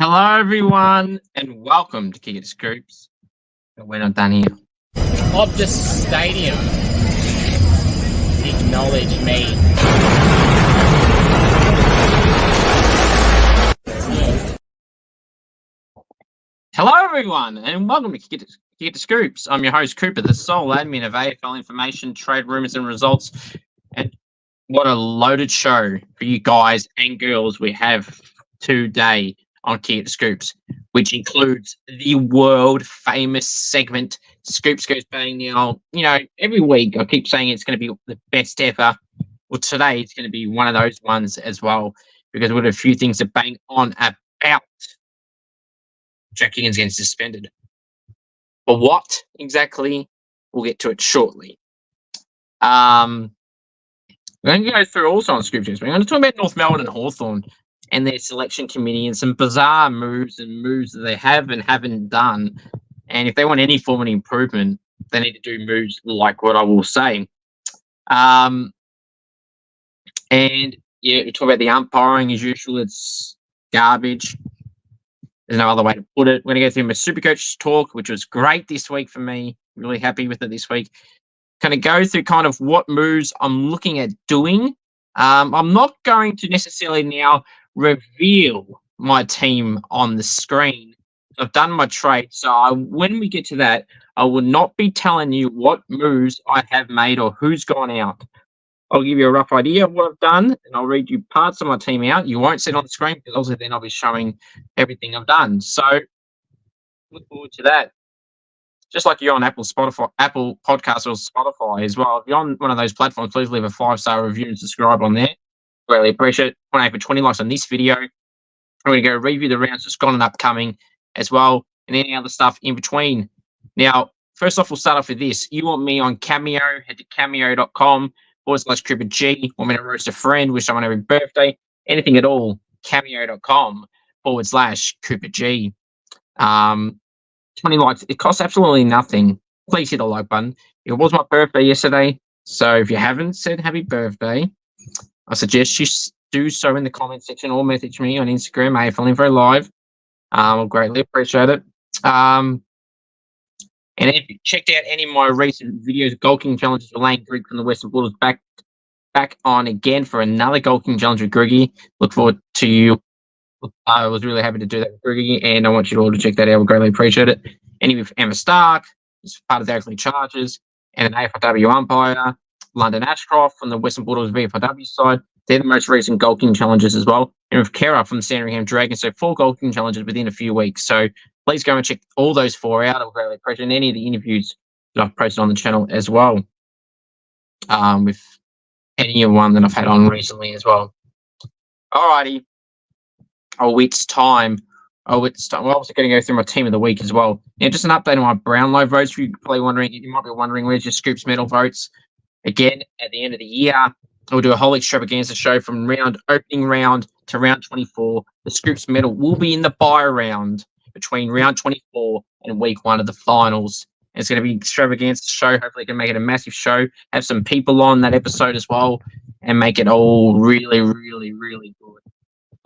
Hello, everyone, and welcome to Kick It Scoops. But we're not done here. Optus Stadium. Acknowledge me. Hello, everyone, and welcome to Kick It Scoops. I'm your host, Cooper, the sole admin of AFL information, trade rumours, and results. And what a loaded show for you guys and girls we have today on Kick It Scoops, which includes the world famous segment Scoops Goes Bang. Now, every week I keep saying it's going to be the best ever. Well, today it's going to be one of those ones as well, because we've got a few things to bang on about. Jack Higgins getting suspended. But what exactly? We'll get to it shortly. We're going to go through also on Scoops Goes Bang. I'm going to talk about North Melbourne and Hawthorn and their selection committee and some bizarre moves that they have and haven't done. And if they want any form of improvement, they need to do moves like what I will say. And we talk about the umpiring as usual. It's garbage. There's no other way to put it. We're going to go through my Supercoach talk, which was great this week for me. Really happy with it this week. Kind of go through kind of what moves I'm looking at doing. I'm not going to necessarily now reveal my team on the screen. I've done my trade, so when we get to that, I will not be telling you what moves I have made or who's gone out. I'll give you a rough idea of what I've done, and I'll read you parts of my team out. You won't see it on the screen, because also then I'll be showing everything I've done. So look forward to that. Just like you're on Apple Podcasts or Spotify as well. If you're on one of those platforms, please leave a 5-star review and subscribe on there. Really appreciate it. I want to aim for 20 likes on this video. I'm going to go review the rounds that's gone and upcoming as well, and any other stuff in between. Now, first off, we'll start off with this. You want me on Cameo, head to cameo.com/Cooper G. Want me to roast a friend, wish someone happy birthday, anything at all, cameo.com/Cooper G. 20 likes. It costs absolutely nothing. Please hit the like button. It was my birthday yesterday, so if you haven't said happy birthday, I suggest you do so in the comment section or message me on Instagram, AFL Info Live. I'll greatly appreciate it. And if you checked out any of my recent videos, Goal King challenges with Lane Grigg from the Western Bulldogs back on again for another Goal King challenge with Griggy. Look forward to you. I was really happy to do that with Griggy, and I want you all to check that out. We'll greatly appreciate it. Any with Emma Stark, is part of the Oakland Chargers, and an AFLW umpire, London Ashcroft from the Western Bulldogs VFLW side. They're the most recent Goal King challenges as well. And with Kara from the Sandringham Dragons, so 4 Goal King challenges within a few weeks. So please go and check all those 4 out. I would greatly appreciate it. And any of the interviews that I've posted on the channel as well. With any one that I've had on recently as well. Alrighty. It's time. We're also going to go through my team of the week as well. Now, just an update on my Brownlow votes. You're probably wondering, you might be wondering, where's your Scoops medal votes? Again, at the end of the year, we'll do a whole extravaganza show from opening round to round 24. The Scoops medal will be in the bye round between round 24 and week 1 of the finals. And it's going to be an extravaganza show. Hopefully, I can make it a massive show. Have some people on that episode as well, and make it all really, really, really good,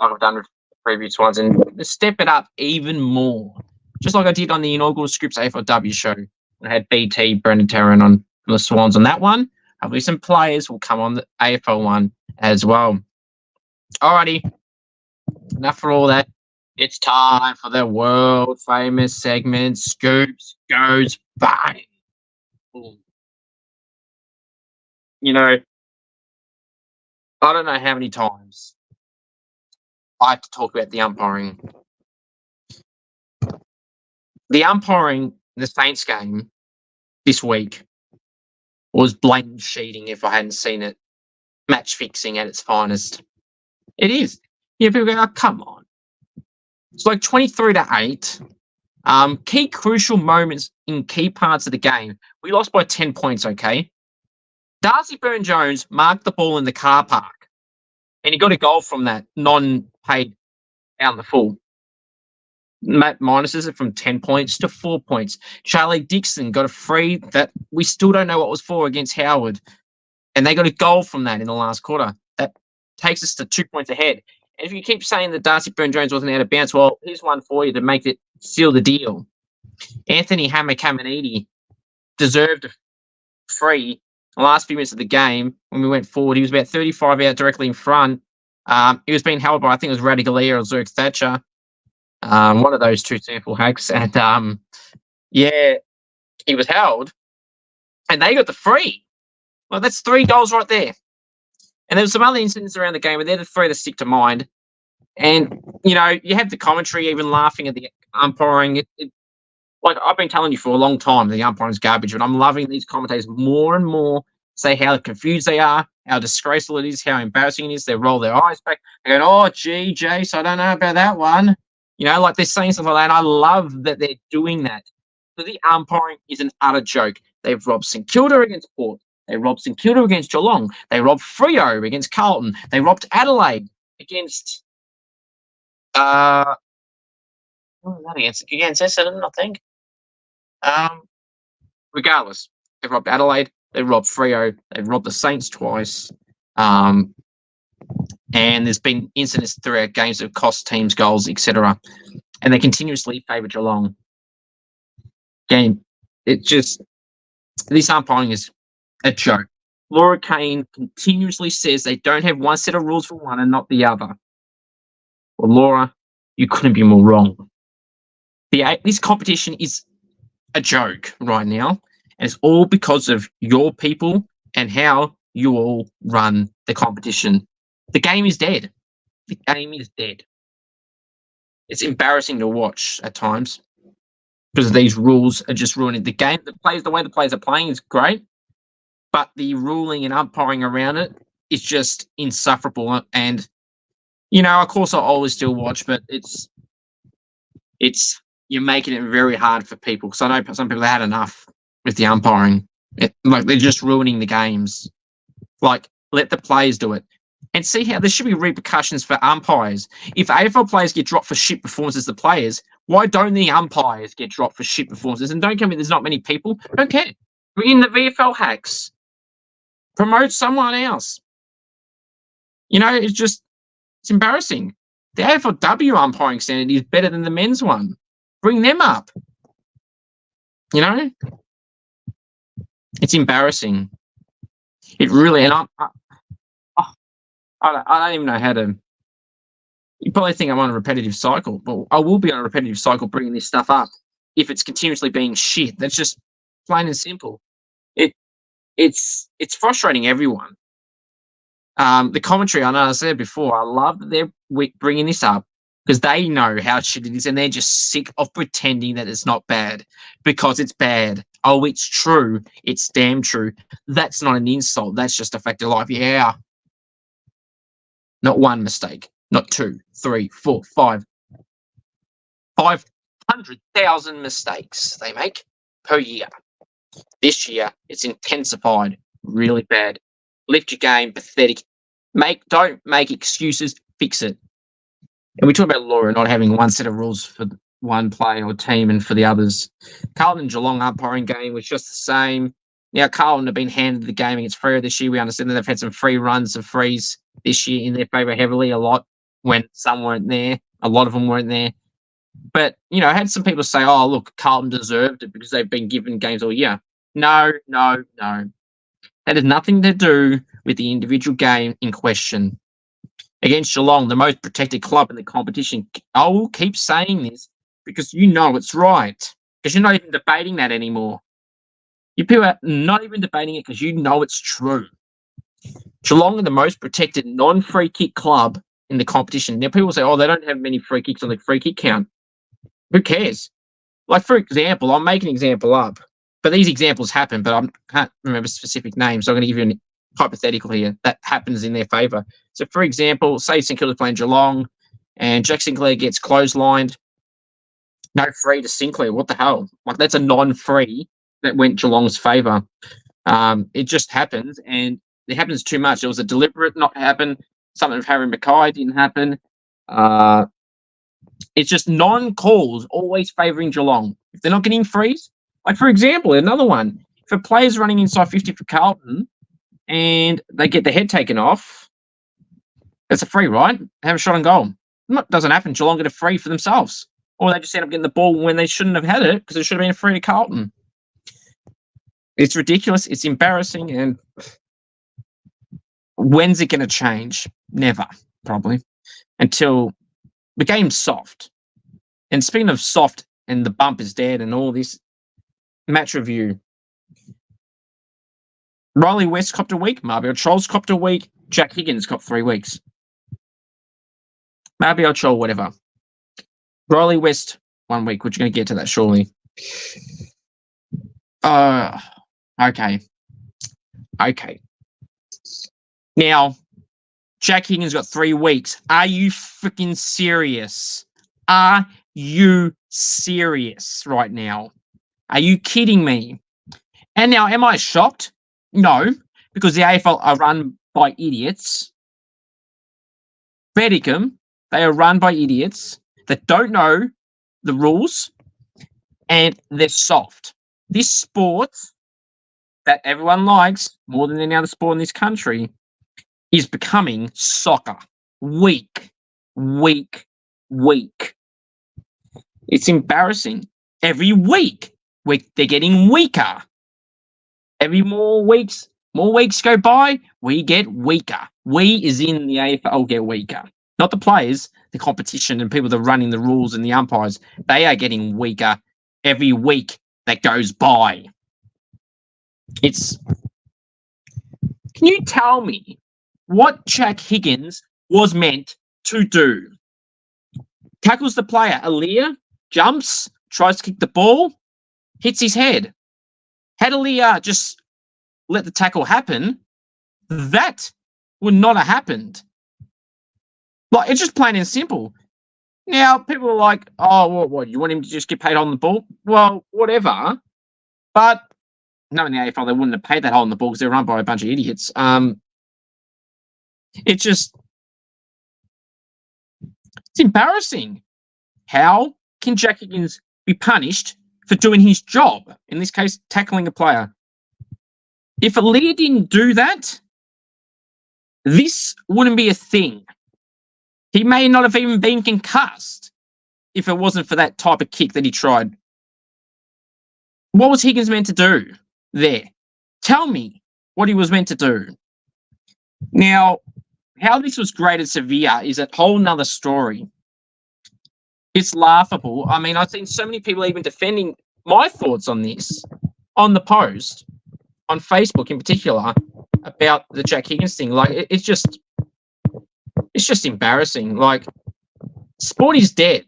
like I've done with previous ones, and step it up even more, just like I did on the inaugural Scoops AFLW show. I had BT, Brendan Tarrant on the Swans on that one. Hopefully some players will come on the AFL one as well. Alrighty, enough for all that. It's time for the world famous segment, Scoops Goes Bang. I don't know how many times I have to talk about the umpiring. The umpiring in the Saints game this week was blatant cheating if I hadn't seen it. Match fixing at its finest. It is. People go, oh, come on. It's like 23-8. Key crucial moments in key parts of the game. We lost by 10 points, okay? Darcy Byrne-Jones marked the ball in the car park, and he got a goal from that, non-paid out in the full. Matt minuses it from 10 points to 4 points. Charlie Dixon got a free that we still don't know what was for against Howard, and they got a goal from that in the last quarter. That takes us to 2 points ahead. And if you keep saying that Darcy Byrne-Jones wasn't out of bounds, well, here's one for you to make it seal the deal. Anthony Hammer-Caminiti deserved a free the last few minutes of the game when we went forward. He was about 35 out directly in front. He was being held by, I think it was Radigalia or Zurich Thatcher. One of those two sample hacks. And, he was held. And they got the free. Well, that's 3 goals right there. And there was some other incidents around the game, but they're the 3 that stick to mind. And, you have the commentary even laughing at the umpiring. Like I've been telling you for a long time, the umpiring's garbage, but I'm loving these commentators more and more say how confused they are, how disgraceful it is, how embarrassing it is. They roll their eyes back. They're going, oh, gee, Jace, I don't know about that one. Like they're saying stuff like that. And I love that they're doing that. So the umpiring is an utter joke. They've robbed St Kilda against Port. They robbed St Kilda against Geelong. They robbed Freo against Carlton. They robbed Adelaide against what was that against Essendon, I think. Regardless, they've robbed Adelaide, they've robbed Freo, they've robbed the Saints twice, and there's been incidents throughout games that have cost teams goals, etc. And they continuously favour Geelong. Again, this umpiring is a joke. Laura Kane continuously says they don't have one set of rules for one and not the other. Well, Laura, you couldn't be more wrong. This competition is a joke right now, and it's all because of your people and how you all run the competition. The game is dead. The game is dead. It's embarrassing to watch at times because these rules are just ruining the game. The way the players are playing is great, but the ruling and umpiring around it is just insufferable. And of course, I always still watch, but it's you're making it very hard for people because I know some people have had enough with the umpiring. They're just ruining the games. Let the players do it. And see how there should be repercussions for umpires. If AFL players get dropped for shit performances, the players, why don't the umpires get dropped for shit performances? And don't tell me there's not many people. Don't care. Bring in the VFL hacks. Promote someone else. It's embarrassing. The AFLW umpiring standard is better than the men's one. Bring them up. It's embarrassing. It really, and I don't even know how to. You probably think I'm on a repetitive cycle, but I will be on a repetitive cycle bringing this stuff up if it's continuously being shit. That's just plain and simple. It's frustrating everyone. The commentary, I know I said before, I love that they're bringing this up because they know how shit it is and they're just sick of pretending that it's not bad because it's bad. Oh, it's true. It's damn true. That's not an insult. That's just a fact of life. Yeah. Not one mistake. Not 2, 3, 4, 5. 500,000 mistakes they make per year. This year, it's intensified really bad. Lift your game, pathetic. Don't make excuses, fix it. And we talk about Laura not having one set of rules for one player or team and for the others. Carlton and Geelong umpiring game was just the same. Now, Carlton have been handed the game against Freo this year. We understand that they've had some free runs of frees this year in their favour heavily, a lot when some weren't there. A lot of them weren't there. But, I had some people say, oh, look, Carlton deserved it because they've been given games all year. No. That has nothing to do with the individual game in question. Against Geelong, the most protected club in the competition, I will keep saying this because it's right. Because you're not even debating that anymore. You people are not even debating it because it's true. Geelong are the most protected non-free kick club in the competition. Now, people say, oh, they don't have many free kicks on the free kick count. Who cares? For example, I'll make an example up. But these examples happen, but I can't remember specific names. So I'm going to give you a hypothetical here that happens in their favour. So, for example, say St Kilda playing Geelong and Jack Sinclair gets clotheslined. No free to Sinclair. What the hell? That's a non-free that went Geelong's favour. It just happens, and it happens too much. It was a deliberate not happen. Something with Harry Mackay didn't happen. It's just non-calls always favouring Geelong. If they're not getting frees, for example, another one. If a player's running inside 50 for Carlton and they get the head taken off, It's a free, right? Have a shot on goal. Doesn't happen. Geelong get a free for themselves. Or they just end up getting the ball when they shouldn't have had it because it should have been a free to Carlton. It's ridiculous. It's embarrassing. And when's it going to change? Never, probably. Until the game's soft. And speaking of soft and the bump is dead and all this, match review. Riley West copped a week. Marbiel Trolls copped a week. Jack Higgins copped 3 weeks. Marbiel Troll, whatever. Riley West, 1 week. We're going to get to that surely. Okay. Now, Jack Higgins got 3 weeks. Are you freaking serious? Are you serious right now? Are you kidding me? And now, am I shocked? No, because the AFL are run by idiots. Bedicum, they are run by idiots that don't know the rules and they're soft. This sport that everyone likes more than any other sport in this country is becoming soccer. Weak. It's embarrassing. Every week, they're getting weaker. Every more weeks go by, we get weaker. We, as in the AFL, get weaker. Not the players, the competition and people that are running the rules and the umpires. They are getting weaker every week that goes by. Can you tell me what Jack Higgins was meant to do? Tackles the player. Aaliyah jumps, tries to kick the ball, hits his head. Had Aaliyah just let the tackle happen, that would not have happened. Like, it's just plain and simple. Now, people are like, oh, what, you want him to just get paid on the ball? Well, whatever. But knowing the AFL, they wouldn't have paid that hole in the ball because they're run by a bunch of idiots. It's embarrassing. How can Jack Higgins be punished for doing his job? In this case, tackling a player. If Aaliyah didn't do that, this wouldn't be a thing. He may not have even been concussed if it wasn't for that type of kick that he tried. What was Higgins meant to do there? Tell me what he was meant to do. Now, how this was graded severe is a whole nother story. It's laughable. I mean, I've seen so many people even defending my thoughts on this on the post, on Facebook in particular, about the Jack Higgins thing. Like, it's just embarrassing. Like, sport is dead.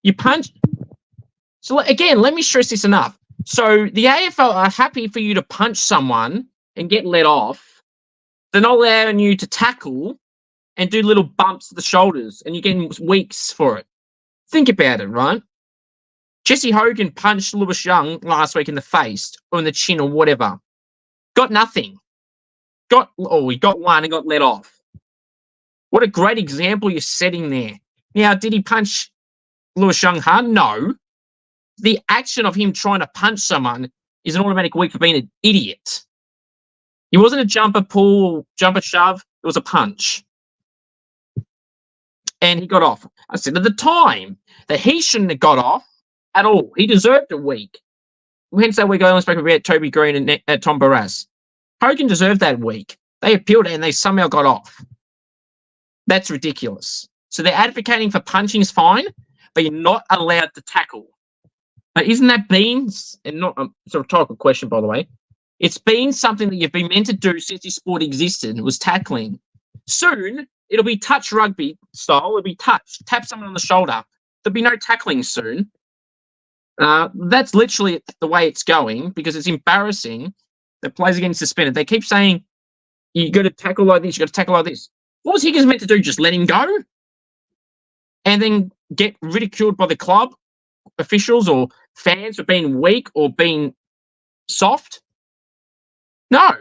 You punch. So again, let me stress this enough. So the AFL are happy for you to punch someone and get let off. They're not allowing you to tackle and do little bumps to the shoulders, and you're getting weeks for it. Think about it, right? Jesse Hogan punched Lewis Young last week in the face or in the chin or whatever. Got nothing. He got one and got let off. What a great example you're setting there. Now, did he punch Lewis Young hard? No. The action of him trying to punch someone is an automatic week for being an idiot. It wasn't a jumper pull, jumper shove. It was a punch. And he got off. I said at the time that he shouldn't have got off at all. He deserved a week. Hence that week I only spoke about Toby Green and Tom Barras. Hogan deserved that week. They appealed it and they somehow got off. That's ridiculous. So they're advocating for punching is fine, but you're not allowed to tackle. But isn't that been, and not it's a rhetorical question, by the way, it's been something that you've been meant to do since this sport existed. It was tackling. Soon, it'll be touch rugby style. It'll be touch. Tap someone on the shoulder. There'll be no tackling soon. That's literally the way it's going because it's embarrassing that players are getting suspended. They keep saying, you got to tackle like this, you got to tackle like this. What was Higgins meant to do? Just let him go? And then get ridiculed by the club officials or fans for being weak or being soft? No.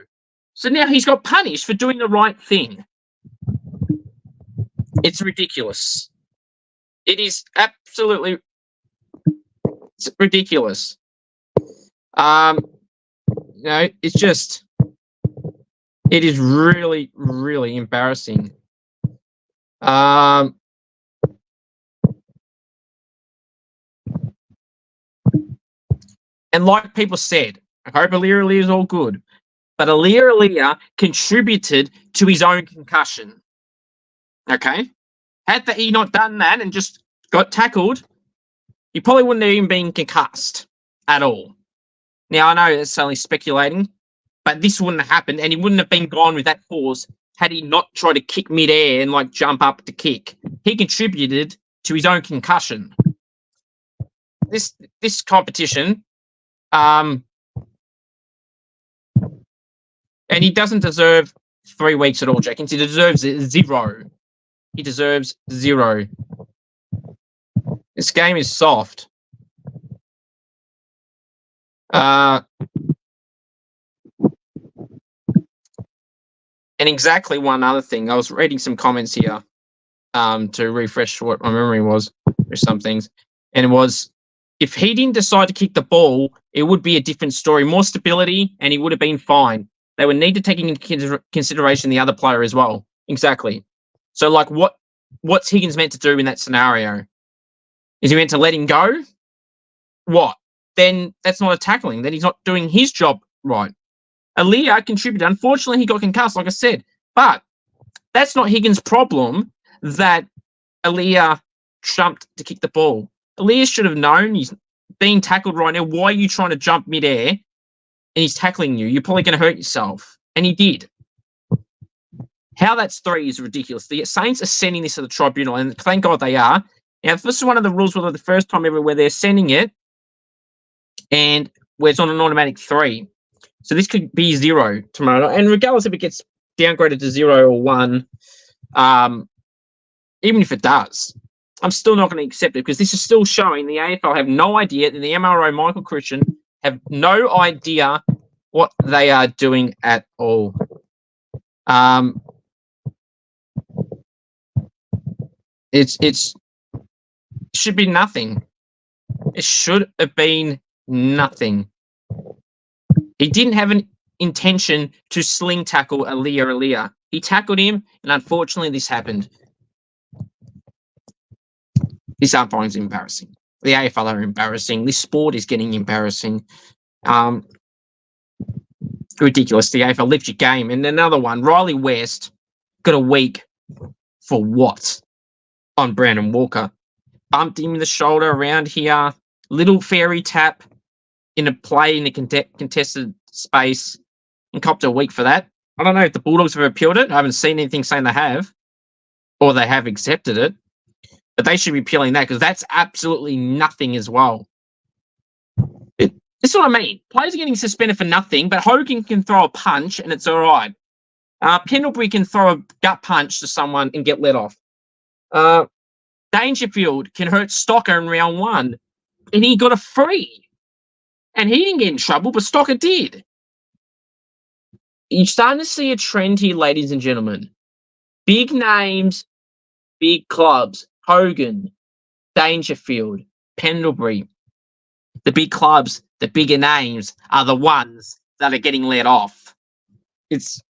So now he's got punished for doing the right thing. It's ridiculous. It is absolutely ridiculous. It's just, it is really, really embarrassing. Um, and like people said, I hope Aliir is all good, but Aliir contributed to his own concussion. Okay? Had he not done that and just got tackled, he probably wouldn't have even been concussed at all. Now, I know it's only speculating, but this wouldn't have happened, and he wouldn't have been gone with that force had he not tried to kick mid-air and, like, jump up to kick. He contributed to his own concussion. This competition, and he doesn't deserve 3 weeks at all, Jenkins. He deserves 0. He deserves 0. This game is soft. And exactly one other thing, I was reading some comments here to refresh what my memory was with some things, and it was, if he didn't decide to kick the ball, it would be a different story, more stability, and he would have been fine. They would need to take into consideration the other player as well. Exactly. So, like, what's Higgins meant to do in that scenario? Is he meant to let him go? What? Then that's not a tackling. Then he's not doing his job right. Aliir contributed. Unfortunately, he got concussed, like I said. But that's not Higgins' problem that Aliir jumped to kick the ball. Aliir should have known he's being tackled right now. Why are you trying to jump midair and he's tackling you? You're probably going to hurt yourself. And he did. How that's 3 is ridiculous. The Saints are sending this to the tribunal, and thank God they are. Now, this is one of the rules where the first time ever where they're sending it and where it's on an automatic 3. So this could be 0 tomorrow. And regardless if it gets downgraded to 0 or 1, even if it does, I'm still not going to accept it because this is still showing the AFL have no idea, and the MRO, Michael Christian, have no idea what they are doing at all. It should be nothing. It should have been nothing. He didn't have an intention to sling tackle Aliir. He tackled him, and unfortunately this happened. This umpiring is embarrassing. The AFL are embarrassing. This sport is getting embarrassing. Ridiculous. The AFL, lift your game. And another one, Riley West got a week for what? On Brandon Walker. Bumped him in the shoulder around here. Little fairy tap in a play in a contested space, and copped a week for that. I don't know if the Bulldogs have appealed it. I haven't seen anything saying they have, or they have accepted it. But they should be appealing that because that's absolutely nothing as well. That's what I mean. Players are getting suspended for nothing, but Hogan can throw a punch and it's all right. Pendlebury can throw a gut punch to someone and get let off. Dangerfield can hurt Stocker in round 1, and he got a free. And he didn't get in trouble, but Stocker did. You're starting to see a trend here, ladies and gentlemen. Big names, big clubs. Hogan, Dangerfield, Pendlebury. The big clubs, the bigger names are the ones that are getting let off. It's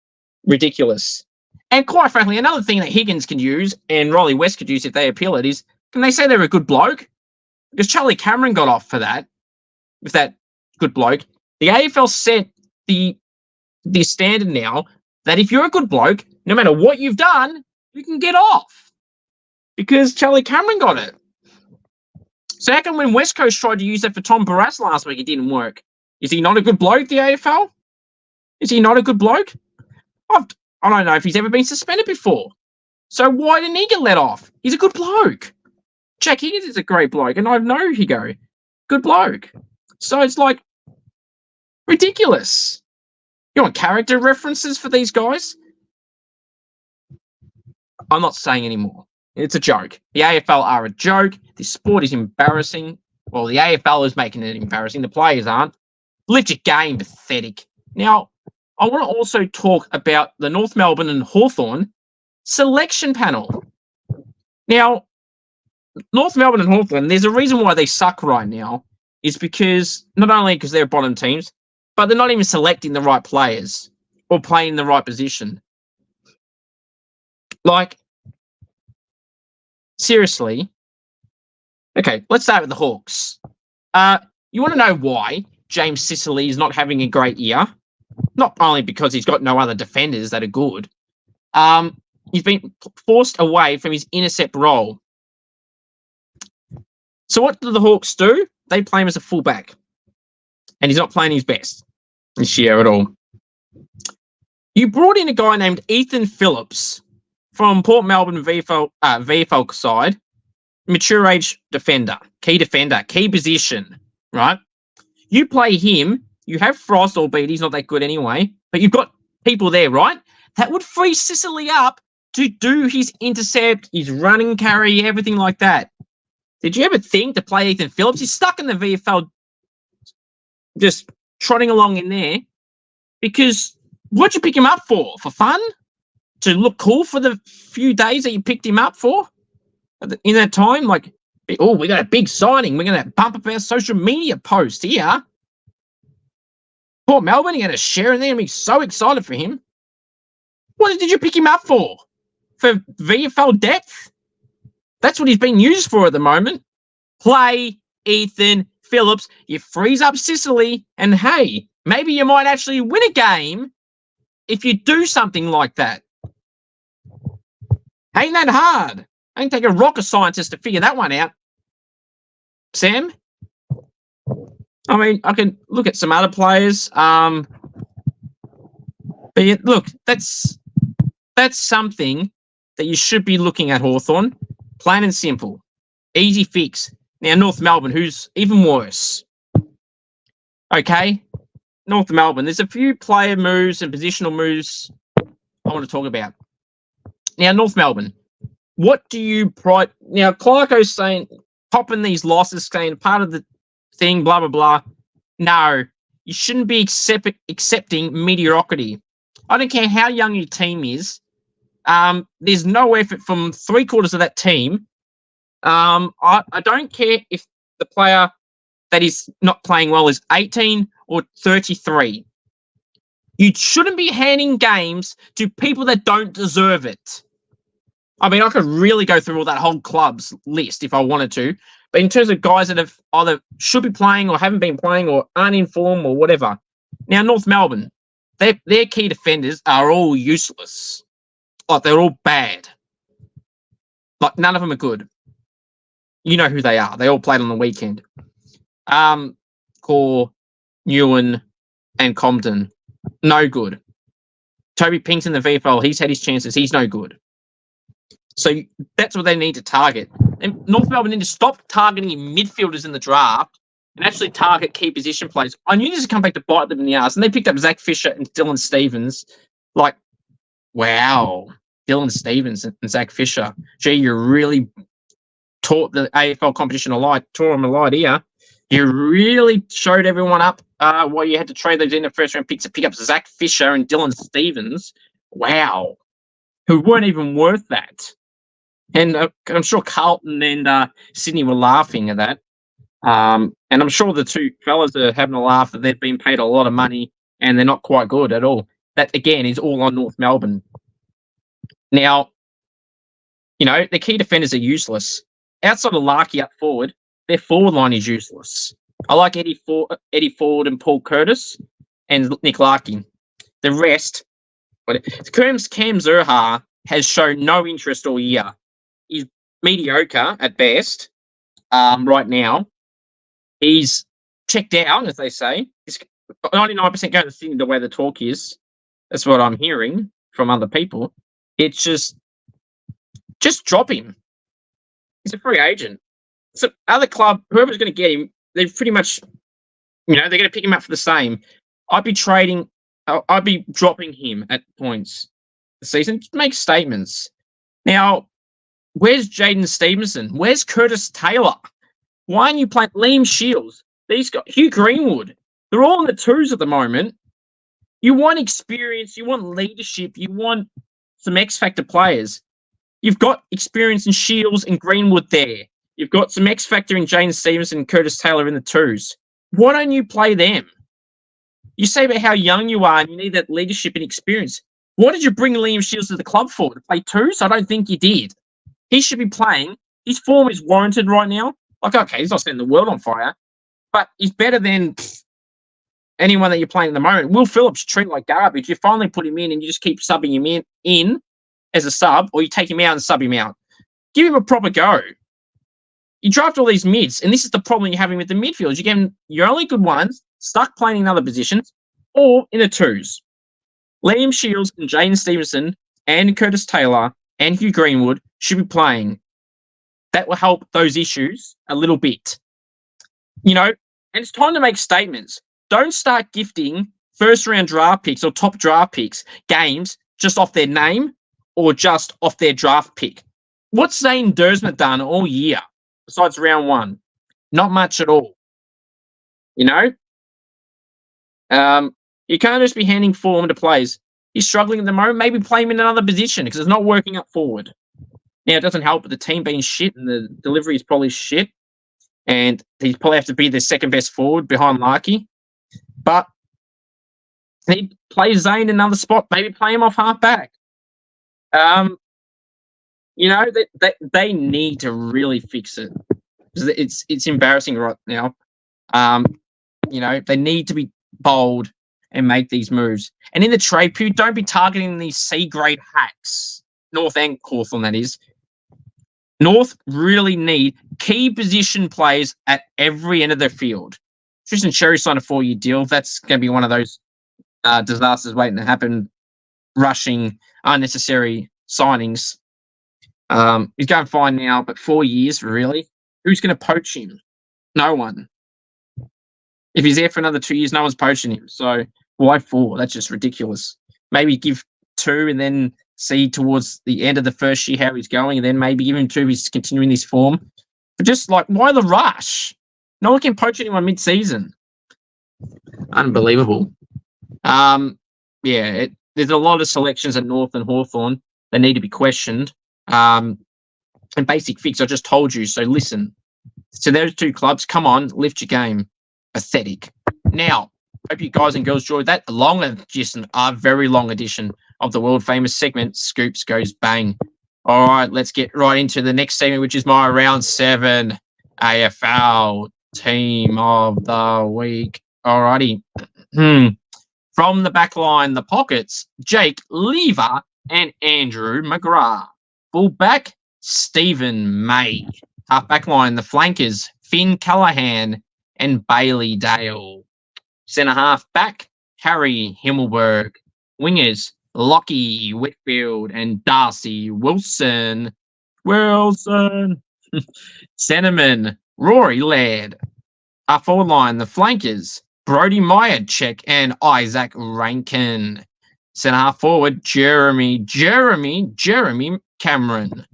ridiculous. And quite frankly, another thing that Higgins can use and Riley West could use if they appeal it is, can they say they're a good bloke? Because Charlie Cameron got off for that, with that good bloke. The AFL set the standard now that if you're a good bloke, no matter what you've done, you can get off. Because Charlie Cameron got it. So how come when West Coast tried to use that for Tom Barras last week, it didn't work? Is he not a good bloke, the AFL? Is he not a good bloke? I don't know if he's ever been suspended before. So why didn't he get let off? He's a good bloke. Jack Higgins is a great bloke, and I know Higo. Good bloke. So it's like ridiculous. You want character references for these guys? I'm not saying anymore. It's a joke. The AFL are a joke. This sport is embarrassing. Well, the AFL is making it embarrassing. The players aren't. Lift your game, pathetic. Now, I want to also talk about the North Melbourne and Hawthorn selection panel. Now, North Melbourne and Hawthorn, there's a reason why they suck right now. Is because, not only because they're bottom teams, but they're not even selecting the right players or playing in the right position. Like, Seriously. Okay, let's start with the Hawks. You want to know why James Sicily is not having a great year? Not only because he's got no other defenders that are good. He's been forced away from his intercept role. So what do the Hawks do? They play him as a fullback. And he's not playing his best this year at all. You brought in a guy named Ethan Phillips from Port Melbourne VFL side. Mature age defender, key position, right? You play him, you have Frost, albeit he's not that good anyway, but you've got people there, right? That would free Sicily up to do his intercept, his running carry, everything like that. Did you ever think to play Ethan Phillips? He's stuck in the VFL just trotting along in there because what'd you pick him up for? For fun? To look cool for the few days that you picked him up for? In that time, like, oh, we got a big signing. We're going to bump up our social media post here. Port Melbourne, you're going to share in there and be so excited for him. What did you pick him up for? For VFL depth? That's what he's being used for at the moment. Play Ethan Phillips. You freeze up Sicily, and hey, maybe you might actually win a game if you do something like that. Ain't that hard? I can take a rocket scientist to figure that one out. Sam? I mean, I can look at some other players. But yeah, look, that's something that you should be looking at, Hawthorn. Plain and simple. Easy fix. Now, North Melbourne, who's even worse. Okay? North Melbourne. There's a few player moves and positional moves I want to talk about. Now, North Melbourne. What do you pride? Now, Clarko's saying, popping these losses, saying part of the thing, blah, blah, blah. No, you shouldn't be accepting mediocrity. I don't care how young your team is. There's no effort from 3/4 of that team. I don't care if the player that is not playing well is 18 or 33. You shouldn't be handing games to people that don't deserve it. I mean, I could really go through all that whole club's list if I wanted to. But in terms of guys that have either should be playing or haven't been playing or aren't in form or whatever. Now, North Melbourne, their key defenders are all useless. Like, they're all bad. Like, none of them are good. You know who they are. They all played on the weekend. Core, Ewan, and Compton. No good. Toby Pink's in the VFL. He's had his chances. He's no good. So that's what they need to target. And North Melbourne need to stop targeting midfielders in the draft and actually target key position players. I knew this would come back to bite them in the arse, and they picked up Zach Fisher and Dylan Stevens. Like, wow. Dylan Stevens and Zach Fisher. Gee, you really taught the AFL competition a light, taught them a light here. You really showed everyone up why you had to trade those in the first round picks to pick up Zach Fisher and Dylan Stevens. Wow. Who weren't even worth that. And I'm sure Carlton and Sydney were laughing at that. And I'm sure the two fellas are having a laugh that they've been paid a lot of money and they're not quite good at all. That, again, is all on North Melbourne. Now, you know, the key defenders are useless. Outside of Larkey up forward, their forward line is useless. I like Eddie Ford and Paul Curtis and Nick Larkey. The rest, Cam Zurhaar has shown no interest all year. He's mediocre at best right now. He's checked out, as they say. He's 99% going to Sydney the way the talk is. That's what I'm hearing from other people. It's just drop him. He's a free agent. So other club, whoever's going to get him, they've pretty much, you know, they're going to pick him up for the same. I'd be dropping him at points this season. Make statements. Now, where's Jaden Stevenson? Where's Curtis Taylor? Why aren't you playing Liam Shields? These guys, Hugh Greenwood. They're all in the twos at the moment. You want experience. You want leadership. You want some X-Factor players. You've got experience in Shields and Greenwood there. You've got some X-Factor in Jaden Stevenson and Curtis Taylor in the twos. Why don't you play them? You say about how young you are and you need that leadership and experience. What did you bring Liam Shields to the club for? To play twos? I don't think you did. He should be playing his form is warranted right now. Like, okay, he's not setting the world on fire, but he's better than anyone that you're playing at the moment. Will Phillips treat like garbage. You finally put him in and you just keep subbing him in as a sub, or you take him out and sub him out. Give him a proper go. You draft all these mids, and this is the problem you're having with the midfielders. You get your only good ones stuck playing in other positions or in the twos. Liam Shields and Jaden Stevenson and Curtis Taylor and Hugh Greenwood should be playing. That will help those issues a little bit. And it's time to make statements. Don't start gifting first-round draft picks or top draft picks games just off their name or just off their draft pick. What's Zane Dersma done all year besides round one? Not much at all. You can't just be handing form to players. He's struggling at the moment. Maybe play him in another position because it's not working up forward. Now, it doesn't help with the team being shit and the delivery is probably shit. And he probably have to be the second best forward behind Larkey. But he plays Zane in another spot. Maybe play him off half back. They need to really fix it. It's embarrassing right now. They need to be bold and make these moves. And in the trade period, don't be targeting these C-grade hacks. North and Hawthorn, that is. North really need key position players at every end of their field. Tristan Cherry signed a 4-year deal. That's going to be one of those disasters waiting to happen, rushing unnecessary signings. He's going fine now, but 4 years, really? Who's going to poach him? No one. If he's there for another 2 years, no one's poaching him. So why 4? That's just ridiculous. Maybe give 2 and then see towards the end of the first year how he's going, and then maybe give him 2 if he's continuing this form. But just why the rush? No one can poach anyone mid-season. Unbelievable. There's a lot of selections at North and Hawthorn that need to be questioned. And Basic Fix, I just told you, so listen. So those 2 clubs, come on, lift your game. Pathetic. Now, hope you guys and girls enjoyed that very long edition of the world-famous segment, Scoops Goes Bang. All right, let's get right into the next segment, which is my Round 7 AFL Team of the Week. All righty. From the back line, the pockets, Jake Lever and Andrew McGrath. Fullback, Stephen May. Half back line, the flankers, Finn Callahan and Bailey Dale. Centre half back, Harry Himmelberg. Wingers, Lockie Whitfield and Darcy Wilson. Centerman, Rory Laird. Our forward line, the flankers, Brody Myercheck and Isaac Rankin. Centre half forward, Jeremy Cameron.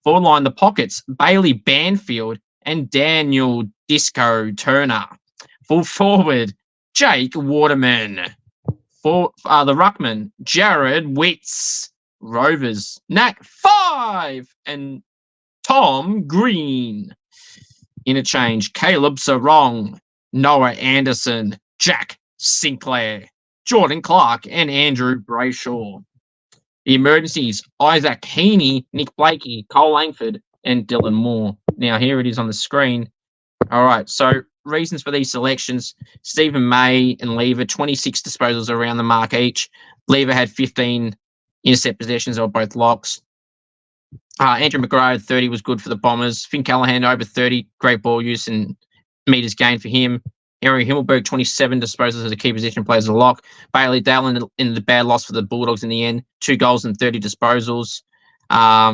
Forward line, the pockets, Bailey Banfield and Daniel Disco Turner. Full forward, Jake Waterman. For the ruckman, Jared Witts. Rovers, Knack 5 and Tom Green. Interchange, Caleb Sarong, Noah Anderson, Jack Sinclair, Jordan Clark, and Andrew Brayshaw. The emergencies, Isaac Heaney, Nick Blakey, Cole Langford, and Dylan Moore. Now, here it is on the screen. All right, so reasons for these selections, Stephen May and Lever, 26 disposals around the mark each. Lever had 15 intercept possessions, or both locks. Andrew McGrath, 30 was good for the Bombers. Finn Callahan, over 30, great ball use and meters gained for him. Harry Himmelberg, 27 disposals as a key position, plays as a lock. Bailey Dale in the bad loss for the Bulldogs in the end, 2 goals and 30 disposals.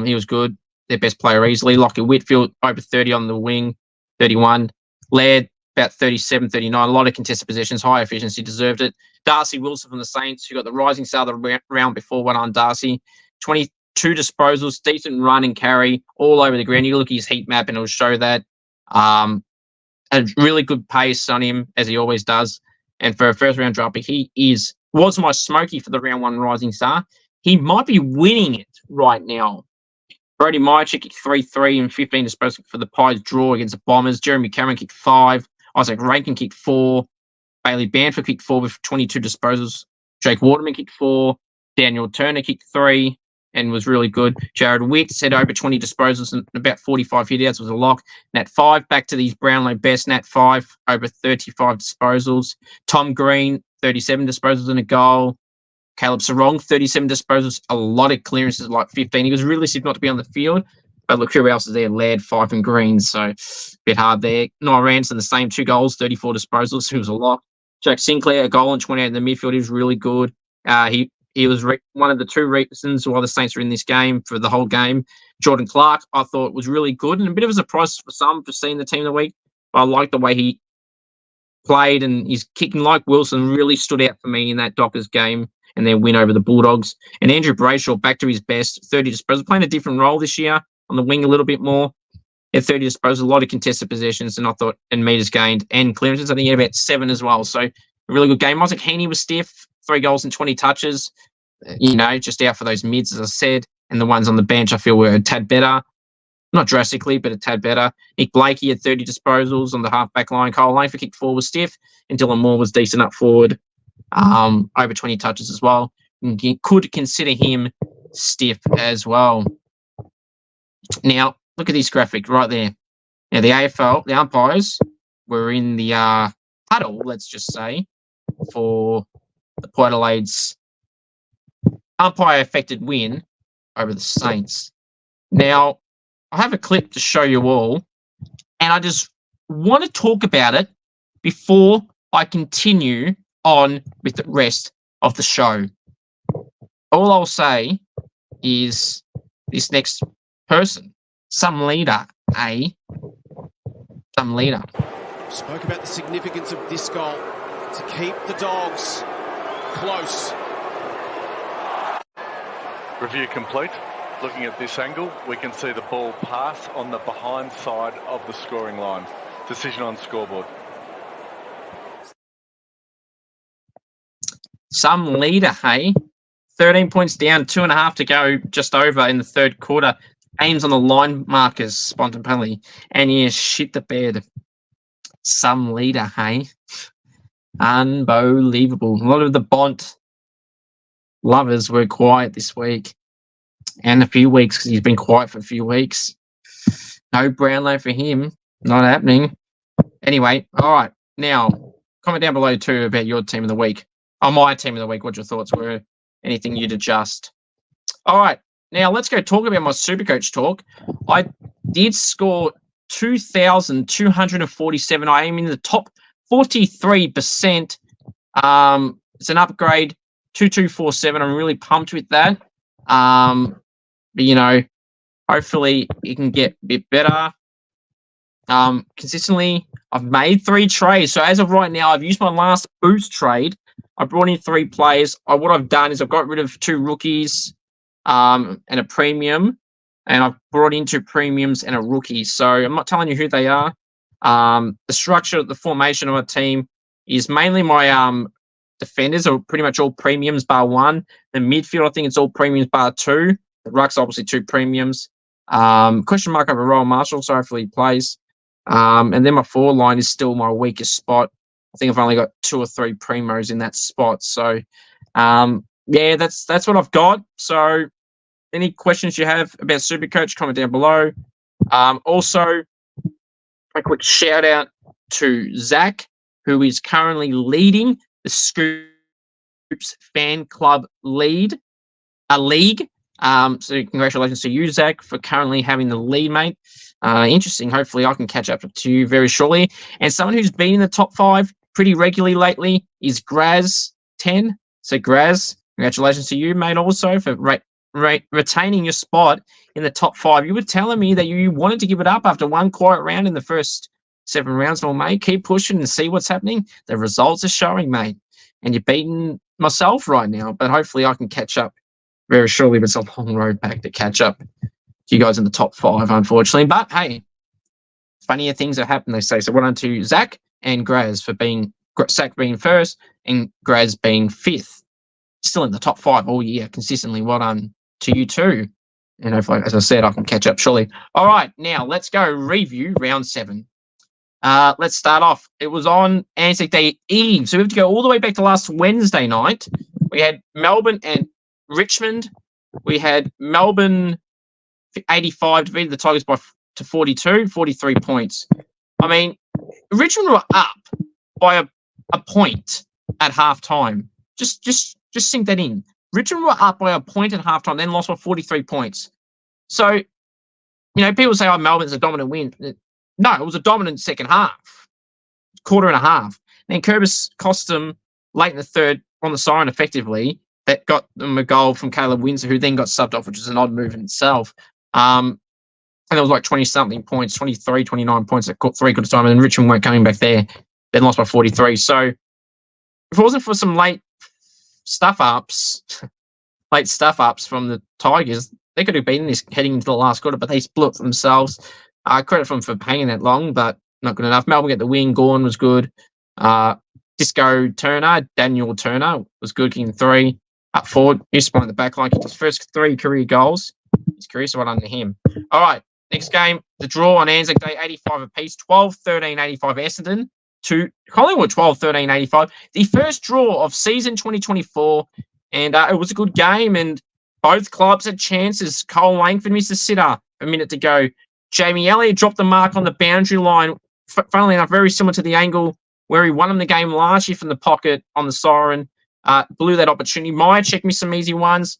He was good, their best player easily. Lockie Whitfield, over 30 on the wing, 31. Laird, about 37, 39. A lot of contested possessions, high efficiency, deserved it. Darcy Wilson from the Saints, who got the rising star of the round before, went on Darcy. 22 disposals, decent run and carry, all over the ground. You look at his heat map and it'll show that. A really good pace on him, as he always does. And for a first-round dropper, he was my smoky for the round 1 rising star. He might be winning it right now. Brody Myercheck kicked 3-3 and 15 disposals for the Pies draw against the Bombers. Jeremy Cameron kicked 5. Isaac Rankin kicked 4. Bailey Banfield kicked 4 with 22 disposals. Jake Waterman kicked 4. Daniel Turner kicked 3. and was really good. Jared Witts had over 20 disposals and about 45 hitouts, was a lock. Nat 5 back to these Brownlow best. Nat 5 over 35 disposals. Tom Green 37 disposals and a goal. Caleb Sarong 37 disposals, a lot of clearances, like 15. He was realistic not to be on the field, but look who else is there. Laird, Fife and Green, so a bit hard there. Noah Ranson the same, 2 goals, 34 disposals. He was a lock. Jack Sinclair, a goal and 28 in the midfield. He was really good. He was one of the 2 reasons why the Saints were in this game for the whole game. Jordan Clark, I thought, was really good and a bit of a surprise for some for seeing the team of the week. But I like the way he played, and his kicking, like Wilson, really stood out for me in that Dockers game and their win over the Bulldogs. And Andrew Brayshaw back to his best, 30 disposals, playing a different role this year on the wing a little bit more. At 30 disposals, a lot of contested possessions, and I thought, and meters gained and clearances. I think he had about 7 as well. So a really good game. Isaac Heaney was stiff, 3 goals and 20 touches. Just out for those mids, as I said. And the ones on the bench, I feel, were a tad better. Not drastically, but a tad better. Nick Blakey had 30 disposals on the half-back line. Kyle Langford kicked 4, was stiff. And Dylan Moore was decent up forward. Over 20 touches as well. And you could consider him stiff as well. Now, look at this graphic right there. Now, the AFL, the umpires were in the huddle, let's just say, for the Port Adelaide's umpire-affected win over the Saints. Now, I have a clip to show you all, and I just want to talk about it before I continue on with the rest of the show. All I'll say is this next person, some leader, eh? Some leader. Spoke about the significance of this goal to keep the Dogs close. Review complete. Looking at this angle, we can see the ball pass on the behind side of the scoring line. Decision on scoreboard. Some leader, hey? 13 points down, 2.5 to go, just over in the third quarter. Aims on the line markers, Spontaneously. And yeah, shit the bed. Some leader, hey? Unbelievable. A lot of the Bont lovers were quiet this week. And a few weeks, because he's been quiet for a few weeks. No Brownlow for him. Not happening. Anyway, all right. Now, comment down below too about your team of the week. Oh, my team of the week, what your thoughts were. Anything you'd adjust. All right. Now, let's go talk about my Supercoach talk. I did score 2,247. I am in the top 43%. It's an upgrade, 2,247. I'm really pumped with that. But, hopefully it can get a bit better. Consistently, I've made 3 trades. So as of right now, I've used my last boost trade. I brought in 3 players. What I've done is I've got rid of 2 rookies and a premium, and I've brought in 2 premiums and a rookie. So I'm not telling you who they are. The structure, the formation of my team is mainly my defenders are pretty much all premiums bar 1. The midfield, I think it's all premiums bar 2. The ruck's obviously 2 premiums. Question mark over Royal Marshall, so hopefully he plays. And then my forward line is still my weakest spot. I think I've only got 2 or 3 primos in that spot. So, yeah, that's what I've got. So, any questions you have about Supercoach, comment down below. Also, a quick shout out to Zach, who is currently leading the Scoops Fan Club league. So congratulations to you, Zach, for currently having the lead, mate. Interesting. Hopefully I can catch up to you very shortly. And someone who's been in the top 5 pretty regularly lately is Graz10. So Graz, congratulations to you, mate, also for retaining your spot in the top 5. You were telling me that you wanted to give it up after one quiet round in the first 7 rounds. Well, mate, keep pushing and see what's happening. The results are showing, mate. And you're beating myself right now, but hopefully I can catch up very shortly. But it's a long road back to catch up to you guys in the top 5, unfortunately. But hey, funnier things have happened, they say. So well done to Zach and Graz for Zach being first and Graz being 5th. Still in the top 5 all year consistently. Well done to you too. And hopefully, as I said, I can catch up shortly. All right, now let's go review round 7. Let's start off. It was on Anzac Day Eve. So we have to go all the way back to last Wednesday night. We had Melbourne and Richmond we had Melbourne 85 defeated the Tigers to 43 points. I mean, Richmond were up by a point at halftime. Just sink that in. Richmond were up by a point at halftime, then lost by 43 points. So, people say, Melbourne's a dominant win. No, it was a dominant second half, quarter and a half. Then Kerber cost them late in the third on the siren effectively. That got them a goal from Caleb Windsor, who then got subbed off, which is an odd move in itself. And it was like 20-something points, 23, 29 points at 3 quarter time, and then Richmond weren't coming back there. Then lost by 43. So if it wasn't for some late stuff-ups from the Tigers, they could have beaten this heading into the last quarter, but they blew it for themselves. Credit for them for hanging that long, but not good enough. Melbourne get the win. Gawn was good. Daniel Turner was good, kicking 3. Up forward, he's spun at the back line, kicked his first 3 career goals. His career, so well done to him. All right, next game, the draw on Anzac Day, 85 apiece, 12-13, 85 Essendon to Collingwood, 12-13, 85. The first draw of season 2024, and it was a good game, and both clubs had chances. Cole Langford missed a sitter a minute to go. Jamie Elliott dropped the mark on the boundary line, funnily enough, very similar to the angle where he won him the game last year from the pocket on the siren. Blew that opportunity. Myercheck missed some easy ones.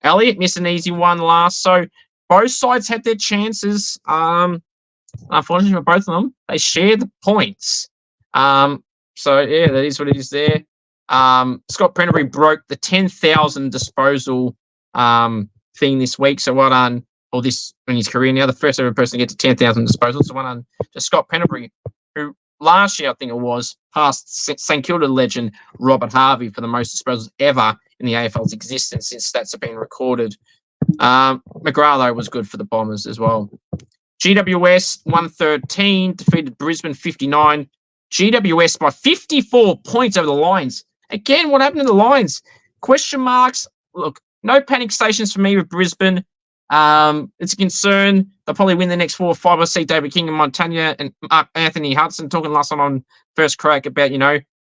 Elliott missed an easy one last. So both sides had their chances. Unfortunately for both of them, they shared the points. So yeah, that is what it is there. Scott Prenderby broke the 10,000 disposal thing this week. So well done, or this in his career now, the first ever person to get to 10,000 disposals. So well done to Scott Prenderby, who last year I think it was passed St Kilda legend Robert Harvey for the most disposals ever in the AFL's existence since stats have been recorded. McGrath though was good for the Bombers as well. GWS 113 defeated Brisbane 59. GWS by 54 points over the Lions. Again, what happened to the Lions? Question marks. Look, no panic stations for me with Brisbane. It's a concern. They'll probably win the next 4 or 5. I see David King and Montagna and Anthony Hudson talking last time on First Crack about,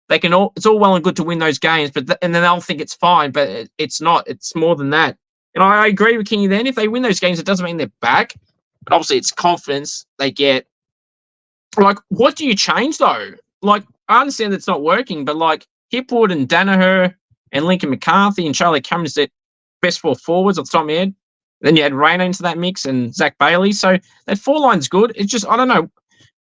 they can all. It's all well and good to win those games, and then they'll think it's fine, but it's not. It's more than that. And I agree with Kingy. Then if they win those games, it doesn't mean they're back, but obviously it's confidence they get. Like, what do you change though? Like, I understand that's not working, but like Hipwood and Danaher and Lincoln McCarthy and Charlie Cameron's their best 4 forwards off the top of my head. Then you add Rayner into that mix and Zach Bailey. So that 4 line's good. It's just, I don't know.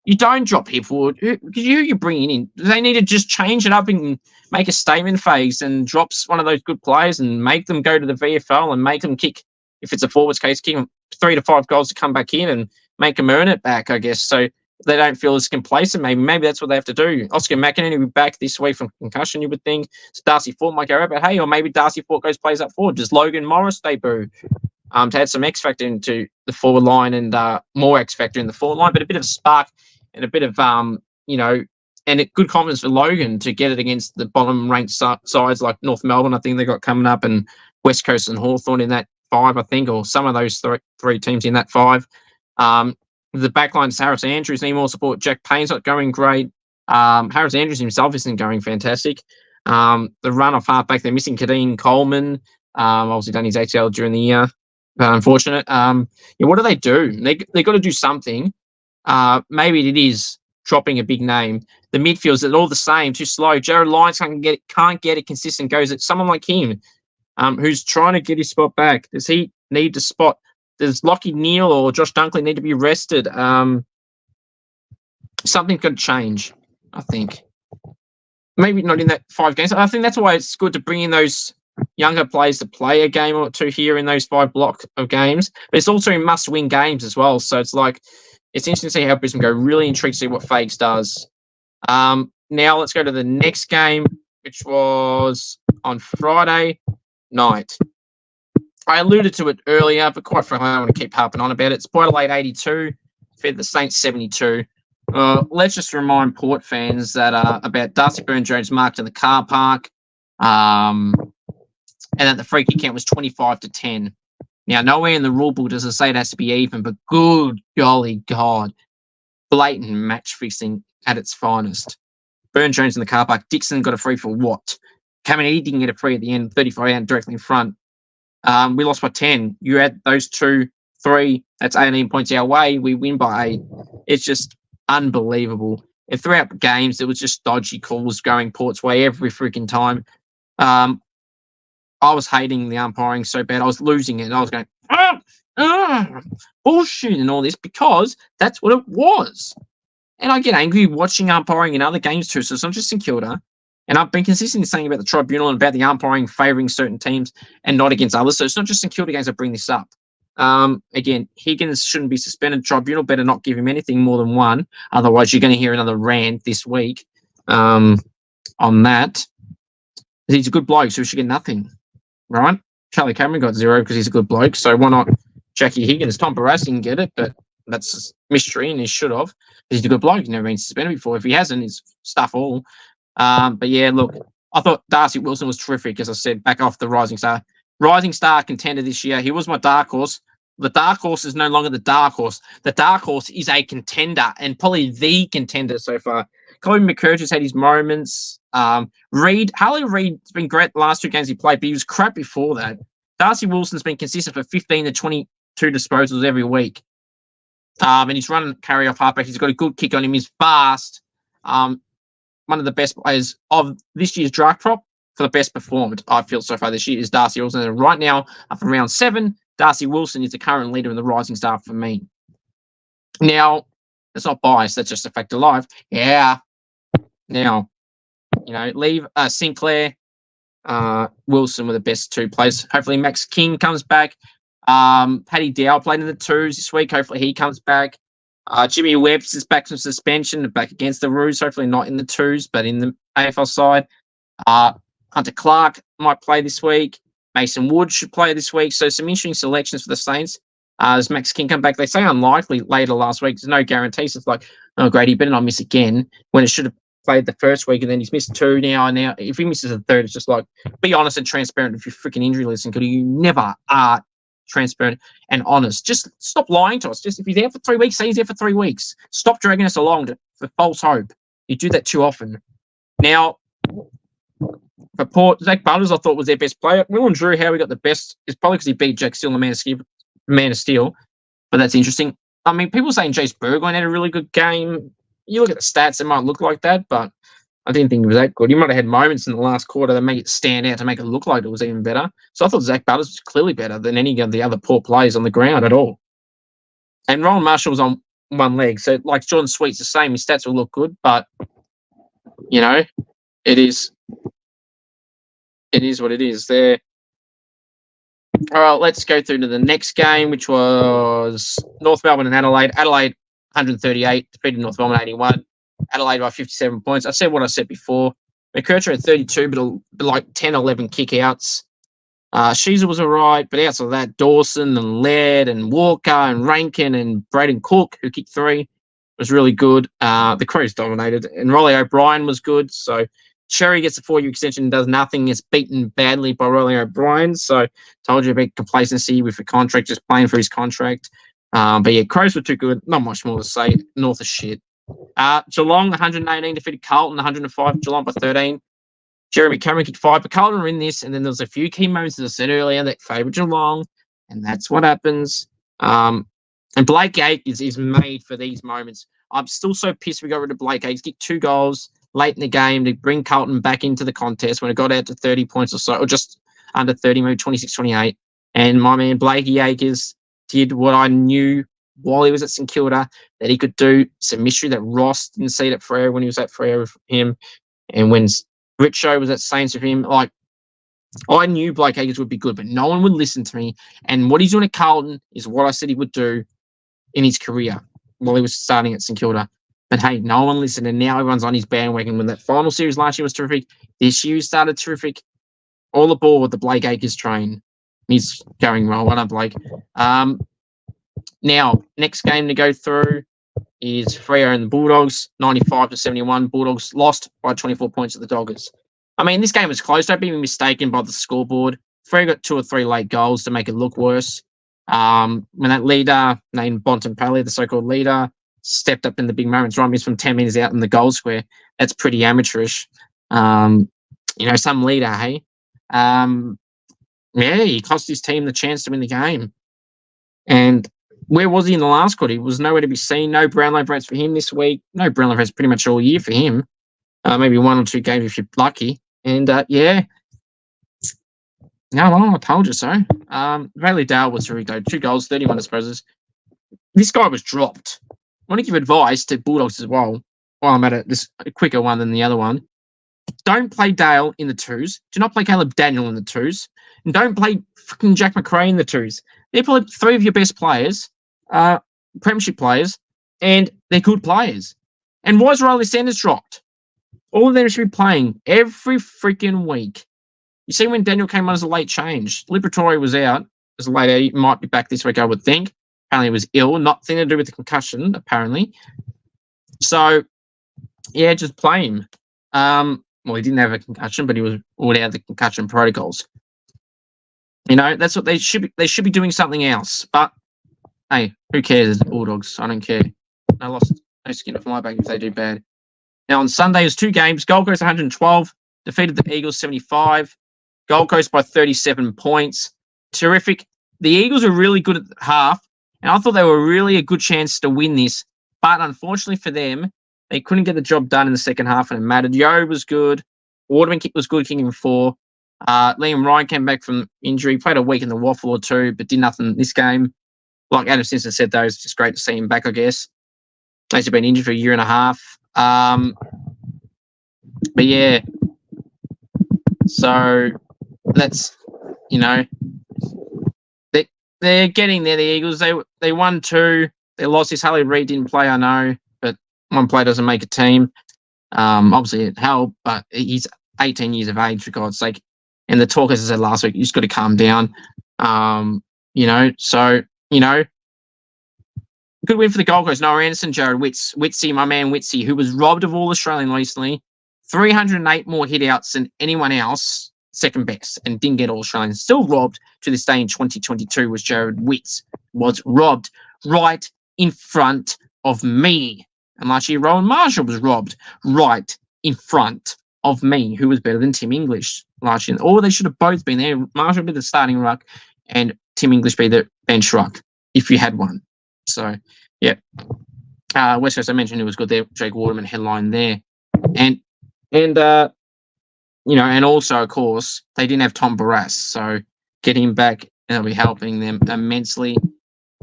You don't drop Hipwood. Who you're bringing in? They need to just change it up and make a statement phase and drops one of those good players and make them go to the VFL and make them kick, if it's a forwards case, kick them 3 to 5 goals to come back in and make them earn it back, I guess. So they don't feel as complacent. Maybe that's what they have to do. Oscar McInerney will be back this week from concussion, you would think. So Darcy Fort might go out, but hey, or maybe Darcy Fort plays up forward. Does Logan Morris debut? To add some X factor into the forward line and more X factor in the forward line, but a bit of spark and a bit of and a good confidence for Logan to get it against the bottom ranked sides like North Melbourne. I think they got coming up, and West Coast and Hawthorn in that 5, I think, or some of those three teams in that 5. The backline is Harris Andrews. Need more support. Jack Payne's not going great. Harris Andrews himself isn't going fantastic. The run off halfback, they're missing Kadeen Coleman. Obviously done his ACL during the year. Unfortunate. What do? They got to do something. Maybe it is dropping a big name. The midfield's are all the same, too slow. Jared Lyons can't get a consistent goes at someone like him, who's trying to get his spot back. Does he need to spot? Does Lockie Neal or Josh Dunkley need to be rested? Something could change, I think. Maybe not in that 5 games. I think that's why it's good to bring in those younger players to play a game or 2 here in those 5 block of games. But it's also must-win games as well. So it's interesting to see how Brisbane go. Really intrigued to see what Fakes does. Now let's go to the next game, which was on Friday night. I alluded to it earlier, but quite frankly, I don't want to keep harping on about it. It's Port Adelaide 82, fed the Saints 72. Let's just remind Port fans that about Darcy Byrne-Jones marked in the car park, and that the free kick count was 25-10. Now, nowhere in the rule book does it say it has to be even, but good golly God, blatant match fixing at its finest. Byrne-Jones in the car park. Dixon got a free for what? Caminiti didn't get a free at the end, 35 out directly in front. We lost by 10. You add those 2, 3, that's 18 points our way. We win by 8. It's just unbelievable. And throughout the games, there was just dodgy calls going Port's way every freaking time. I was hating the umpiring so bad. I was losing it. I was going, bullshit and all this because that's what it was. And I get angry watching umpiring in other games too. So it's not just St Kilda. And I've been consistently saying about the Tribunal and about the umpiring favouring certain teams and not against others. So it's not just St Kilda games that bring this up. Again, Higgins shouldn't be suspended. Tribunal better not give him anything more than 1. Otherwise, you're going to hear another rant this week on that. He's a good bloke, so he should get nothing, right? Charlie Cameron got 0 because he's a good bloke. So why not Jackie Higgins? Tom Barras didn't get it, but that's mystery, and he should have. He's a good bloke. He's never been suspended before. If he hasn't, it's stuff all. But yeah, look, I thought Darcy Wilson was terrific, as I said, back off the Rising Star. Rising Star contender this year. He was my dark horse. The dark horse is no longer the dark horse. The dark horse is a contender, and probably the contender so far. Colin McCurch has had his moments. Harley Reid's been great the last 2 games he played, but he was crap before that. Darcy Wilson's been consistent for 15 to 22 disposals every week. And he's running carry off halfback. He's got a good kick on him. He's fast. One of the best players of this year's draft prop for the best performed, I feel, so far this year is Darcy Wilson. And right now, from round 7, Darcy Wilson is the current leader in the Rising Star for me. Now, that's not biased. That's just a fact of life. Yeah. Now, leave Sinclair, Wilson were the best 2 players. Hopefully, Max King comes back. Paddy Dow played in the 2s this week. Hopefully, he comes back. Jimmy Webb's is back from suspension, back against the Roos. Hopefully, not in the 2s, but in the AFL side. Hunter Clark might play this week. Mason Wood should play this week. So, some interesting selections for the Saints. Does Max King come back? They say unlikely later last week. There's no guarantees. It's like, oh, great, he better not miss again when it should have played the first week, and then he's missed 2 now. And now, if he misses a 3rd, it's just like, be honest and transparent with your freaking injury list, because you never are transparent and honest. Just stop lying to us. Just if he's out for 3 weeks, say he's out for 3 weeks. Stop dragging us along for false hope. You do that too often. Now, for Port, Zach Butters, I thought was their best player. Will and Drew, how he got the best is probably because he beat Jack Steele in the Man of Steel. But that's interesting. I mean, people saying Jace Burgoyne had a really good game. You look at the stats, it might look like that, but I didn't think it was that good. He might have had moments in the last quarter that make it stand out to make it look like it was even better. So I thought Zach Butters was clearly better than any of the other Port players on the ground at all. And Roland Marshall was on 1 leg. So, like Jordan Sweet's the same. His stats will look good, but, it is what it is there. All right, let's go through to the next game, which was North Melbourne and Adelaide. Adelaide 138, defeated North Melbourne 81. Adelaide by 57 points. I said what I said before. McCurcher had 32, but like 10, 11 kick-outs. Sheezer was all right, but outside of that, Dawson and Laird and Walker and Rankin and Braden Cook, who kicked 3, was really good. The Crows dominated, and Rolly O'Brien was good. So Cherry gets a 4-year extension and does nothing. Gets beaten badly by Rolly O'Brien. So told you about complacency with the contract, just playing for his contract. But yeah, Crows were too good. Not much more to say. North is shit. Geelong 118 defeated Carlton 105. Geelong by 13. Jeremy Cameron kicked 5, but Carlton were in this, and then there was a few key moments, as I said earlier, that favoured Geelong, and that's what happens. And Blake Acres is made for these moments. I'm still so pissed we got rid of Blake Acres. Kicked 2 goals late in the game to bring Carlton back into the contest when it got out to 30 points or so, or just under 30, maybe 26, 28. And my man Blakey Acres did what I knew while he was at St Kilda that he could do. Some mystery that Ross didn't see it at Freo when he was at Freo with him. And when Richo was at Saints with him, like, I knew Blake Acres would be good, but no one would listen to me. And what he's doing at Carlton is what I said he would do in his career while he was starting at St Kilda. But hey, no one listened, and now everyone's on his bandwagon. When that final series last year was terrific, this year started terrific. All aboard the Blake Acres train. He's going well. Well done, Blake. Now, next game to go through is Freo and the Bulldogs, 95-71. Bulldogs lost by 24 points to the Doggers. I mean, this game was close. Don't be mistaken by the scoreboard. Freo got 2 or 3 late goals to make it look worse. When that leader named Bontempelli, the so-called leader, stepped up in the big moments, right? Missed from 10 metres out in the goal square. That's pretty amateurish. Some leader, hey? Yeah, he cost his team the chance to win the game. And where was he in the last quarter? He was nowhere to be seen. No Brownlow votes for him this week. No Brownlow votes pretty much all year for him. Maybe 1 or 2 games if you're lucky. And yeah. No, well, I told you so. Rayleigh Dale was really good. 2 goals, 31 disposals. This guy was dropped. I want to give advice to Bulldogs as well. While I'm at it, this a quicker one than the other one. Don't play Dale in the 2s. Do not play Caleb Daniel in the 2s. And don't play fucking Jack McRae in the 2s. They're probably 3 of your best players, premiership players, and they're good players. And why is Riley Sanders dropped? All of them should be playing every freaking week. You see when Daniel came on as a late change. Liberatore was out as a late. He might be back this week, I would think. Apparently he was ill, nothing to do with the concussion, apparently. So, yeah, just play him. Well, he didn't have a concussion, but he was all out of the concussion protocols. You know, that's what they should be. They should be doing something else. But hey, who cares? It's the Bulldogs. I don't care. No skin off my back if they do bad. Now on Sunday, it was 2 games. Gold Coast 112 defeated the Eagles 75. Gold Coast by 37 points. Terrific. The Eagles are really good at the half, and I thought they were really a good chance to win this. But unfortunately for them, they couldn't get the job done in the second half, and it mattered. Yo was good. Waterman was good, kicking 4. Liam Ryan came back from injury, played a week in the waffle or 2, but did nothing this game. Like Adam Simpson said, though, it's just great to see him back, I guess. He's been injured for a year and a half. But yeah, so that's, you know, they're getting there, the Eagles. They won 2. They lost. This Harley Reid didn't play, I know, but one player doesn't make a team. Obviously it helped, but he's 18 years of age, for God's sake. And the talk, as I said last week, you just got to calm down. You know, so, you know, good win for the Gold Coast. Noah Anderson, Jared Witsy, my man Witsy, who was robbed of All Australian recently. 308 more hit-outs than anyone else, second best, and didn't get All Australian. Still robbed to this day in 2022 was Jared Witts. Was robbed right in front of me. And last year, Rowan Marshall was robbed right in front of me, who was better than Tim English last year. Or they should have both been there. Marshall be the starting ruck and Tim English be the bench ruck, if you had one. So, yeah. West Coast, I mentioned it was good there. Jake Waterman headline there. And you know, and also, of course, they didn't have Tom Barrass. So getting him back, that'll be helping them immensely.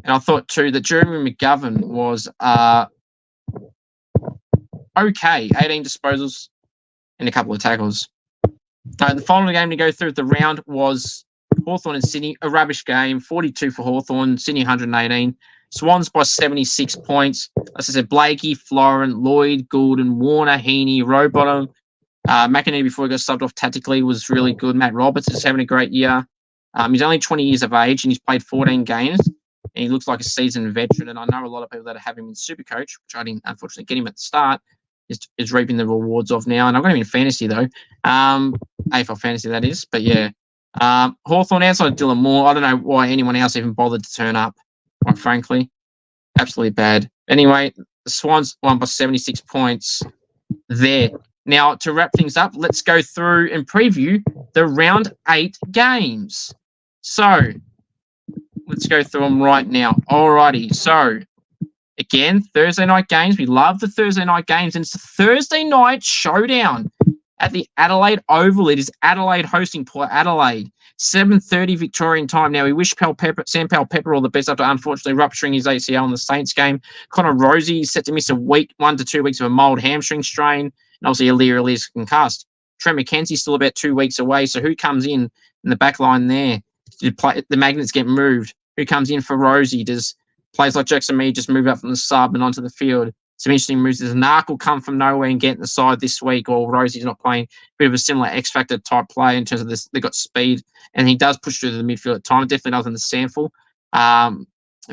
And I thought, too, that Jeremy McGovern was okay. 18 disposals and a couple of tackles. The final game to go through the round was Hawthorn and Sydney. A rubbish game. 42 for Hawthorn, Sydney 118. Swans by 76 points. As I said, Blakey, Florent, Lloyd, Goulden, Warner, Heaney, Rowbottom. McInerney, before he got subbed off tactically, was really good. Matt Roberts is having a great year. He's only 20 years of age and he's played 14 games. And he looks like a seasoned veteran. And I know a lot of people that have him in Supercoach, which I didn't unfortunately get him at the start, is reaping the rewards of now. And I've got him in fantasy, though. AFL fantasy, that is. But yeah. Hawthorn outside of Dylan Moore. I don't know why anyone else even bothered to turn up, quite frankly. Absolutely bad. Anyway, the Swans won by 76 points there. Now, to wrap things up, let's go through and preview the round 8 games. So, let's go through them right now. Alrighty. So, again, Thursday night games. We love the Thursday night games. And it's the Thursday night showdown at the Adelaide Oval. It is Adelaide hosting Port Adelaide. 7:30 Victorian time. Now, we wish Sam Powell-Pepper all the best after unfortunately rupturing his ACL in the Saints game. Connor Rosie is set to miss 1 to 2 weeks of a mild hamstring strain. And obviously, Alir is concussed. Trent McKenzie's still about 2 weeks away. So who comes in the back line there? The magnets get moved. Who comes in for Rosie? Does players like Jackson Mead just move up from the sub and onto the field? Some interesting moves. Does Narkle come from nowhere and get in the side this week, or Rosie's not playing? Bit of a similar X-Factor type play in terms of this. They've got speed, and he does push through the midfield at times. Definitely does in the sample. But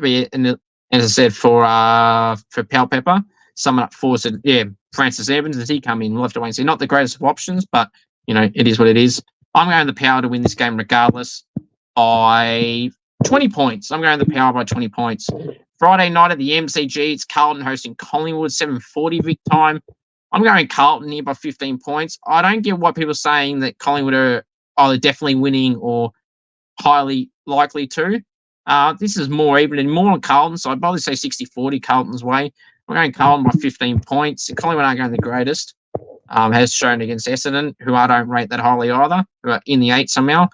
yeah, and as I said, for Powell-Pepper, someone up forward said, yeah, Francis Evans, does he come in? We'll have to wait and see. Not the greatest of options, but, you know, it is what it is. I'm going the Power to win this game regardless by 20 points. I'm going the Power by 20 points. Friday night at the MCG, it's Carlton hosting Collingwood, 7:40 Vic time. I'm going Carlton here by 15 points. I don't get why people are saying that Collingwood are either definitely winning or highly likely to. This is more even and more on Carlton, so I'd probably say 60-40 Carlton's way. I'm going Carlton by 15 points. Collingwood aren't going the greatest, has shown against Essendon, who I don't rate that highly either, who are in the 8 somehow.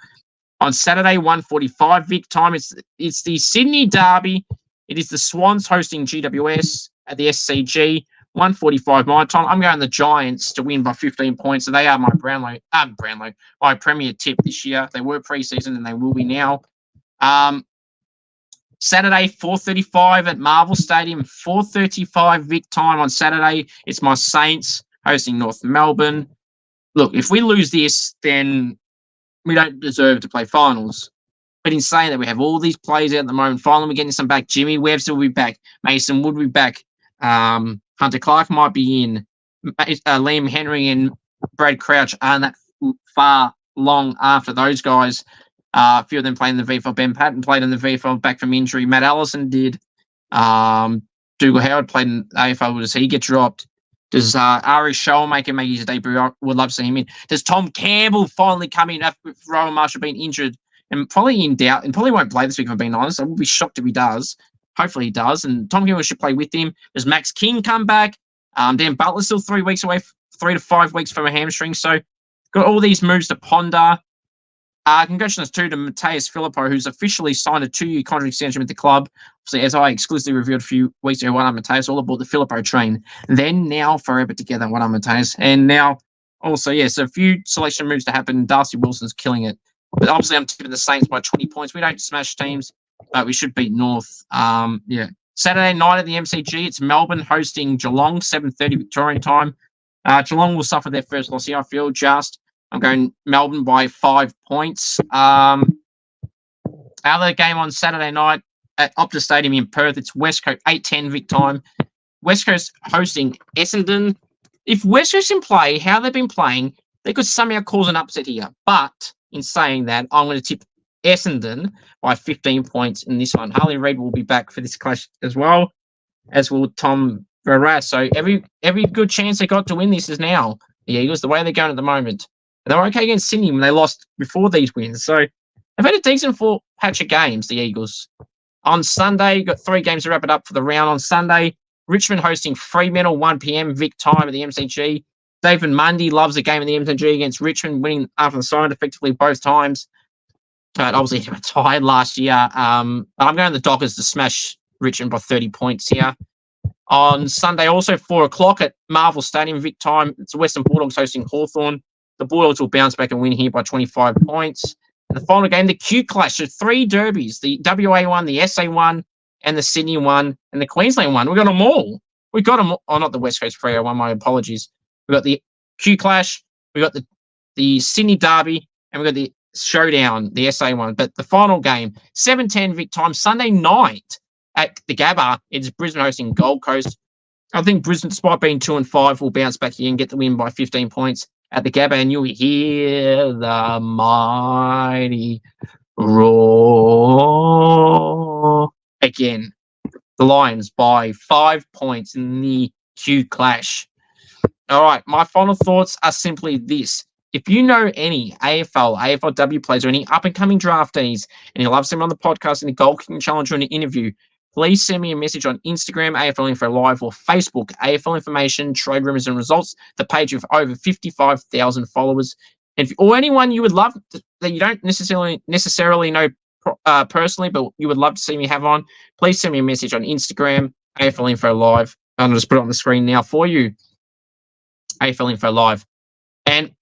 On Saturday, 1:45 Vic time, it's the Sydney Derby. It is the Swans hosting GWS at the SCG. 1:45 my time. I'm going the Giants to win by 15 points. So they are my my premier tip this year. They were preseason and they will be now. Saturday, 4:35 at Marvel Stadium. 4:35 Vic time on Saturday. It's my Saints hosting North Melbourne. Look, if we lose this, then we don't deserve to play finals. But in saying that, we have all these players out at the moment. Finally, we're getting some back. Jimmy Webster will be back. Mason Wood will be back. Hunter Clark might be in. Liam Henry and Brad Crouch aren't that far long after those guys. A few of them playing in the VFL. Ben Patton played in the VFL back from injury. Matt Allison did. Dougal Howard played in AFL. Does he get dropped? Does Ari Showmaker make his debut? I would love to see him in. Does Tom Campbell finally come in after Rowan Marshall being injured and probably in doubt and probably won't play this week, if I'm being honest? I would be shocked if he does. Hopefully he does. And Tom Campbell should play with him. Does Max King come back? Dan Butler's still 3 weeks away, 3 to 5 weeks from a hamstring. So got all these moves to ponder. Congratulations too to Mateus Filippo, who's officially signed a 2-year contract extension with the club. Obviously, as I exclusively revealed a few weeks ago, one on Mateus, all aboard the Filippo train. Then, now, forever together, one on Mateus. And now, also, so a few selection moves to happen. Darcy Wilson's killing it. But obviously, I'm tipping the Saints by 20 points. We don't smash teams, but we should beat North. Saturday night at the MCG, it's Melbourne hosting Geelong, 7:30 Victorian time. Geelong will suffer their first loss here, I feel, just. I'm going Melbourne by 5 points. Other game on Saturday night at Optus Stadium in Perth, it's West Coast, 8:10 Vic time. West Coast hosting Essendon. If West Coast can play how they've been playing, they could somehow cause an upset here. But in saying that, I'm going to tip Essendon by 15 points in this one. Harley Reid will be back for this clash as well, as will Tom Verrat. So every good chance they got to win this is now. The Eagles, the way they're going at the moment. They were okay against Sydney when they lost before these wins. So they've had a decent full patch of games, the Eagles. On Sunday, got 3 games to wrap it up for the round. On Sunday, Richmond hosting Fremantle, 1 p.m. Vic time at the MCG. David Mundy loves a game in the MCG against Richmond, winning after the side effectively both times. But obviously, they were tied last year. I'm going the Dockers to smash Richmond by 30 points here. On Sunday, also 4 o'clock at Marvel Stadium, Vic time, it's the Western Bulldogs hosting Hawthorn. The Bulldogs will bounce back and win here by 25 points. And the final game, the Q Clash, so 3 derbies, the WA one, the SA one, and the Sydney one, and the Queensland one. We got them all. We got them all. Oh, not the West Coast Freo one, my apologies. We got the Q Clash, we got the Sydney Derby, and we got the Showdown, the SA one. But the final game, 7:10 Vic time, Sunday night at the Gabba, it's Brisbane hosting Gold Coast. I think Brisbane, despite being 2-5, will bounce back here and get the win by 15 points at the Gabba, and you'll hear the mighty roar again. The Lions by 5 points in the Q Clash. All right, my final thoughts are simply this. If you know any AFL, AFLW players, or any up-and-coming draftees, and you love them on the podcast in a Goal Kicking Challenge or an interview, please send me a message on Instagram, AFL Info Live, or Facebook, AFL Information, Trade Rumors and Results, the page with over 55,000 followers. And or anyone you would love that you don't necessarily know personally, but you would love to see me have on, please send me a message on Instagram, AFL Info Live. I'll just put it on the screen now for you, AFL Info Live. And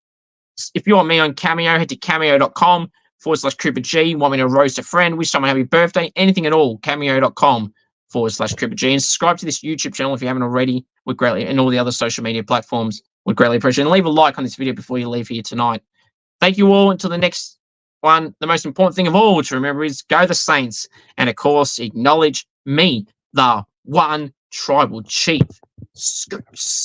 if you want me on Cameo, head to cameo.com/Cripper G. Want me to roast a friend, wish someone a happy birthday, anything at all, cameo.com/Cripper G. And subscribe to this YouTube channel if you haven't already, would greatly, and all the other social media platforms, would greatly appreciate it. And leave a like on this video before you leave here tonight. Thank you all. Until the next one, the most important thing of all to remember is go the Saints. And of course, acknowledge me, the one tribal chief, Scoops.